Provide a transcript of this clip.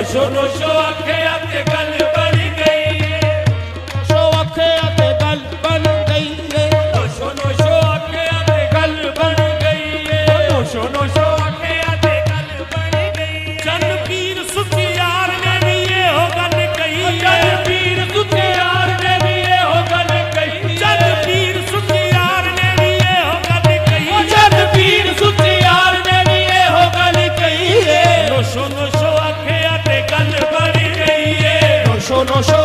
नोशो नोशो अखियां ते गल बन गई है, नोशो अखियां ते गल बन गई है, नोशो नोशो अखियां ते गल बन गई है, नोशो नोशो अखियां ते गल बन गई है। चंद पीर सुखियार ने भी ये हो गल कही है, चल पीर सुखियार ने भी ये हो गल कही, चंद पीर सुखियार ने भी ये हो गल कही है, चल पीर सुखियार ने भी ये हो गल कही है। नोशो नोशो अखियां ते गल बन गई है, नोशो नोशो